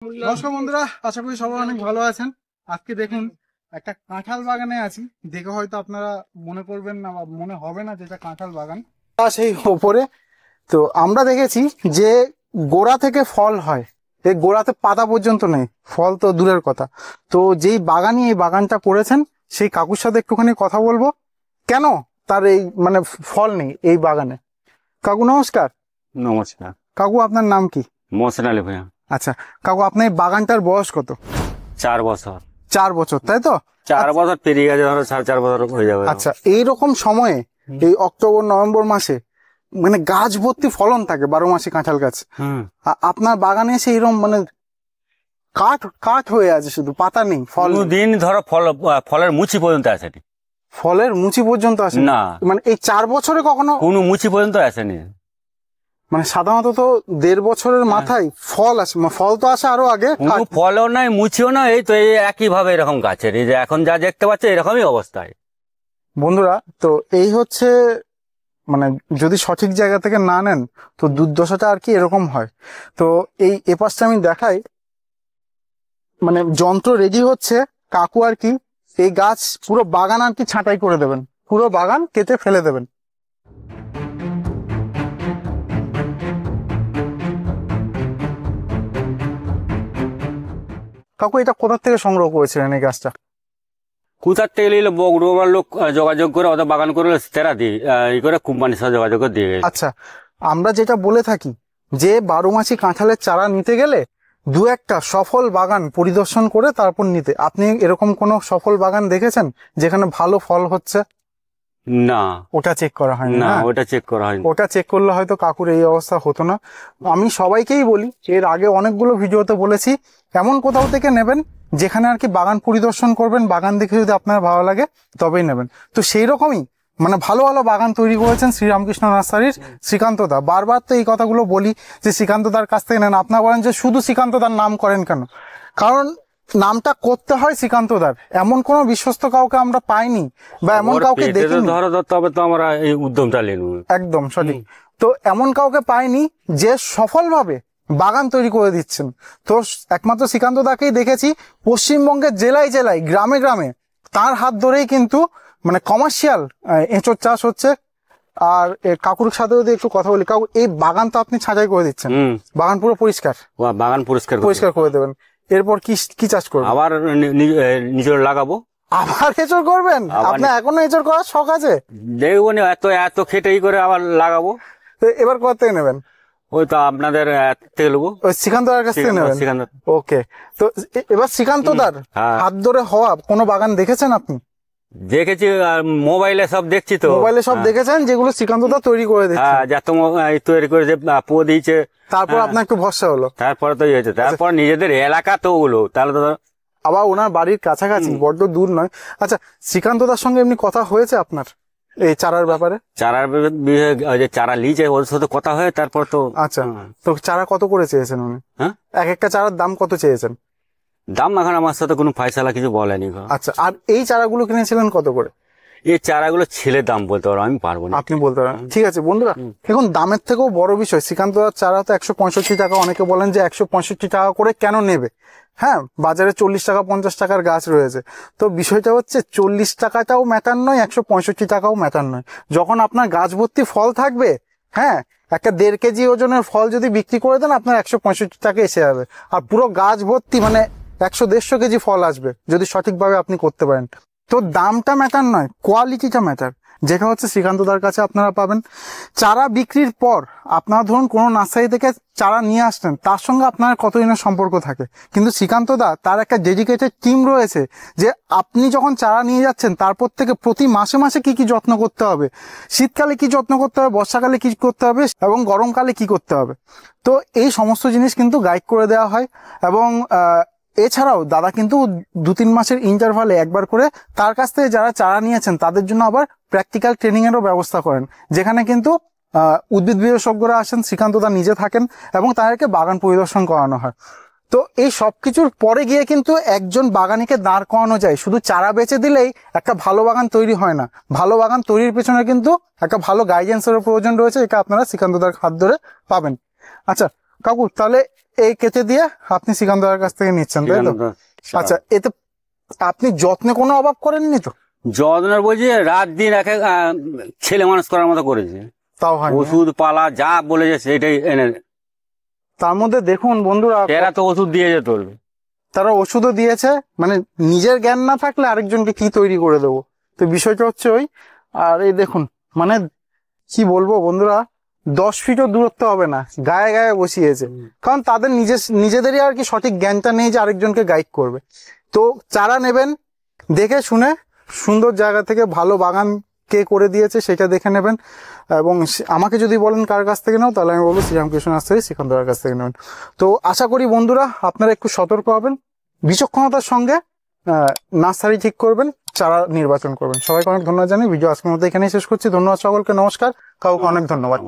নমস্কার বন্ধুরা, আশা করি সবাই অনেক ভালো আছেন। আজকে দেখুন একটা কাঁঠাল বাগানে আছি। দেখে হয়তো আপনারা মনে করবেন না বা মনে হবে না যেটা কাঁঠাল বাগান। সেই ওপরে তো আমরা দেখেছি যে গোড়া থেকে ফল হয়, এই গোড়াতে পাতা পর্যন্ত নেই, ফল তো দূরের কথা। তো যেই বাগানি এই বাগানটা করেছেন সেই কাকুর সাথে একটুখানি কথা বলবো, কেন তার এই মানে ফল নেই এই বাগানে। কাকু নমস্কার। নমস্কার। কাকু আপনার নাম কি? মোহসেন আলী ভাইয়া। আচ্ছা কাকু, আপনার এই বাগানটার বয়স কত? 4 বছর। 4 বছর, তাই তো? 4 বছর পেরিয়ে গেছে, ধরো 4.5 বছর হয়ে যাবে। আচ্ছা, এইরকম সময়ে এই অক্টোবর নভেম্বর মাসে মানে গাছ ভর্তি ফলন থাকে 12 মাসে কাঁঠাল গাছ। আপনার বাগানে এসে এরকম মানে কাঠ কাঠ হয়ে আছে, শুধু পাতা নেই, ফল দিন ধরো ফলের মুচি পর্যন্ত আসেনি। ফলের মুচি পর্যন্ত আসে না, মানে এই 4 বছরে কখনো কোনো মুচি পর্যন্ত আসেনি। মানে সাধারণত তো 1.5 বছরের মাথায় ফল আসে, ফল তো আসে আরো আগে। কোনো ফলও নাই, মুচিও না, এই তো এই একই ভাবে এরকম গাছের, এই যে এখন যা দেখতে পাচ্ছে এরকমই অবস্থায়। বন্ধুরা, তো এই হচ্ছে মানে যদি সঠিক জায়গা থেকে না নেন তো দুর্দশাটা আর কি এরকম হয়। তো এই এপাশটা আমি দেখাই, মানে যন্ত্র রেডি হচ্ছে, কাকু আর কি এই গাছ পুরো বাগান আর কি ছাঁটাই করে দেবেন, পুরো বাগান কেটে ফেলে দেবেন। কাকু এটা কোথা থেকে সংগ্রহ করেছিলেন এই গাছটা? কোথার থেকে নিলে বগুড়ার লোক যোগাযোগ করে, ওদের বাগান করে তেরা দিয়ে এই করে কোম্পানির সাথে যোগাযোগ করে দিয়ে। আচ্ছা, আমরা যেটা বলে থাকি যে 12 মাসি কাঁঠালের চারা নিতে গেলে 2-1টা সফল বাগান পরিদর্শন করে তারপর নিতে। আপনি এরকম কোনো সফল বাগান দেখেছেন যেখানে ভালো ফল হচ্ছে? না, ওটা চেক করা হয় না, না। ওটা চেক করা হয়, ওটা চেক করলে হয়তো কাকুর এই অবস্থা হতো না। আমি সবাইকেই বলি, এর আগে অনেকগুলো ভিডিওতে বলেছি, এমন কোথাও থেকে নেবেন যেখানে আর কি বাগান পরিদর্শন করবেন, বাগান দেখে যদি আপনার ভালো লাগে তবেই নেবেন। তো সেই রকমই মানে ভালো ভালো বাগান তৈরি করেছেন শ্রীরামকৃষ্ণ নার্সারির শ্রীকান্ত দা। বারবার তো এই কথাগুলো বলি যে শ্রীকান্ত দার কাছ থেকে নেন। আপনারা বলেন যে শুধু শ্রীকান্ত দার নাম করেন কেন? কারণ নামটা করতে হয় শ্রীকান্ত দার, এমন কোনো বিশ্বস্ত কাউকে আমরা পাইনি বা এমন কাউকে দেখিনি। ধরো তবে তো আমরা এই উদ্যমটা নিলাম। একদম সঠিক। তো এমন কাউকে পাইনি যে সফলভাবে বাগান তৈরি করে দিচ্ছেন। তো একমাত্র শ্রীকান্ত দাকেই দেখেছি পশ্চিমবঙ্গের জেলায় জেলায় গ্রামে গ্রামে তার হাত ধরেই কিন্তু মানে কমার্শিয়াল এঁচোড় চাষ হচ্ছে। আর কাকুর সাথে যদি একটু কথা বলি, কাকু এই বাগান তো আপনি ছাঁটাই করে দিচ্ছেন, বাগান পুরো পরিষ্কার, বাগান পরিষ্কার করে দেবেন, এরপর কি কি চাষ করবেন? আবার নিজের লাগাবো। আবার এঁচোড় করবেন? আপনার এখনো এঁচোড় করার শখ আছে? দেখবো না, এত খেটেই করে আবার লাগাবো। এবার কোথা থেকে নেবেন? ওই তো আপনাদের থেকে নেবো, ওই শ্রীকান্ত দার কাছ থেকে নেবেন। ওকে, তো এবার শ্রীকান্ত দার হাত ধরে হওয়া কোনো বাগান দেখেছেন আপনি? দেখেছি, মোবাইলে সব দেখছি, তো মোবাইলে সব দেখেছেন যেগুলো শ্রীকান্ত দা তৈরি করে দিচ্ছে। যত তৈরি করে যে পো দিয়েছে, তারপর আপনার একটু ভরসা হলো, তারপরে তো হয়েছে, তারপর নিজেদের এলাকা তো ওগুলো, তাহলে তো আবার ওনার বাড়ির কাছাকাছি, বড্ড দূর নয়। আচ্ছা, শ্রীকান্ত দার সঙ্গে এমনি কথা হয়েছে আপনার এই চারার ব্যাপারে? চারার যে চারা লিজে ওর সাথে কথা হয়, তারপর তো। আচ্ছা, তো চারা কত করে চেয়েছেন উনি? হ্যাঁ, এক একটা চারার দাম কত চেয়েছেন? দাম এখন আমার সাথে কোনো ফয়সালা কিছু বলেনি। আচ্ছা, আর এই চারাগুলো কিনেছিলেন কত করে? এই চারাগুলো ছেলে দাম বলতে পারবো, আমি পারবো না। আপনি বলতে পারেন, ঠিক আছে। বন্ধুরা, এখন দামের থেকেও বড় বিষয়, শ্রীকান্ত দার চারা তো 165 টাকা। অনেকে বলেন যে 165 টাকা করে কেন নেবে? হ্যাঁ, বাজারে 40 টাকা 50 টাকার গাছ রয়েছে। তো বিষয়টা হচ্ছে 40 টাকাটাও ম্যাটার নয়, 165 টাকাও ম্যাটার নয়। যখন আপনার গাছ ভর্তি ফল থাকবে, হ্যাঁ, একটা 1.5 কেজি ওজনের ফল যদি বিক্রি করে দেন আপনার 165 টাকা এসে যাবে। আর পুরো গাছ ভর্তি মানে 100-150 কেজি ফল আসবে যদি সঠিকভাবে আপনি করতে পারেন। তো দামটা ম্যাটার নয়, কোয়ালিটিটা ম্যাটার, যেটা হচ্ছে শ্রীকান্ত দার কাছে আপনারা পাবেন। চারা বিক্রির পর আপনারা ধরুন কোনো নার্সারি থেকে চারা নিয়ে আসলেন, তার সঙ্গে আপনার কতদিনের সম্পর্ক থাকে, কিন্তু শ্রীকান্ত দা তার একটা ডেডিকেটেড টিম রয়েছে যে আপনি যখন চারা নিয়ে যাচ্ছেন তারপর থেকে প্রতি মাসে মাসে কি কি যত্ন করতে হবে, শীতকালে কি যত্ন করতে হবে, বর্ষাকালে কি করতে হবে এবং গরমকালে কি করতে হবে, তো এই সমস্ত জিনিস কিন্তু গাইড করে দেওয়া হয়। এবং এছাড়াও দাদা কিন্তু 2-3 মাসের ইন্টারভালে একবার করে তার কাছ থেকে যারা চারা নিয়েছেন তাদের জন্য আবার প্র্যাকটিক্যাল ট্রেনিং এরও ব্যবস্থা করেন, যেখানে কিন্তু উদ্ভিদ বিশেষজ্ঞরা আসেন, শ্রীকান্ত দা নিজে থাকেন এবং তাদেরকে বাগান পরিদর্শন করানো হয়। তো এই সবকিছুর পরে গিয়ে কিন্তু একজন বাগানিকে দাঁড় করানো যায়। শুধু চারা বেচে দিলেই একটা ভালো বাগান তৈরি হয় না। ভালো বাগান তৈরির পেছনে কিন্তু একটা ভালো গাইডেন্সেরও প্রয়োজন রয়েছে, এটা আপনারা শ্রীকান্ত দার হাত ধরে পাবেন। আচ্ছা, কাকু তাহলে এই কেটে দিয়ে আপনি সিকান্দার কাছ থেকে নিচ্ছেন, তাই তো? আচ্ছা, এতে আপনি যত্নে কোনো অভাব করেননি তো? যত্নের বলছি রাত দিন একে ছেলে মানুষ করার মতো করেছে, তাও হয় ওষুধ পালা যা বলেছে সেটাই এনে। তার মধ্যে দেখুন বন্ধুরা, এরা তো ওষুধ দিয়ে যেত, তারা ওষুধও দিয়েছে, মানে নিজের জ্ঞান না থাকলে আরেকজনকে কি তৈরি করে দেবো, তো বিষয়টা হচ্ছে ওই। আর এই দেখুন, মানে কি বলবো বন্ধুরা, 10 ফিটও দূরত্ব হবে না, গায়ে গায়ে বসিয়েছে। কারণ তাদের নিজেদেরই আর কি সঠিক জ্ঞানটা নেই যে আরেকজনকে গাইড করবে। তো চারা নেবেন দেখে শুনে, সুন্দর জায়গা থেকে, ভালো বাগান কে করে দিয়েছে সেটা দেখে নেবেন। এবং আমাকে যদি বলেন কার কাছ থেকে নাও, তাহলে আমি বলবো শ্রীরামকৃষ্ণ নার্সারি সিকান্দার কাছ থেকে নেবেন। তো আশা করি বন্ধুরা আপনারা একটু সতর্ক হবেন, বিচক্ষণতার সঙ্গে নার্সারি ঠিক করবেন, চারা নির্বাচন করবেন। সবাইকে অনেক ধন্যবাদ জানাই। ভিডিও আজকের মধ্যে এখানেই শেষ করছি। ধন্যবাদ সকলকে, নমস্কার। কাউকে অনেক ধন্যবাদ।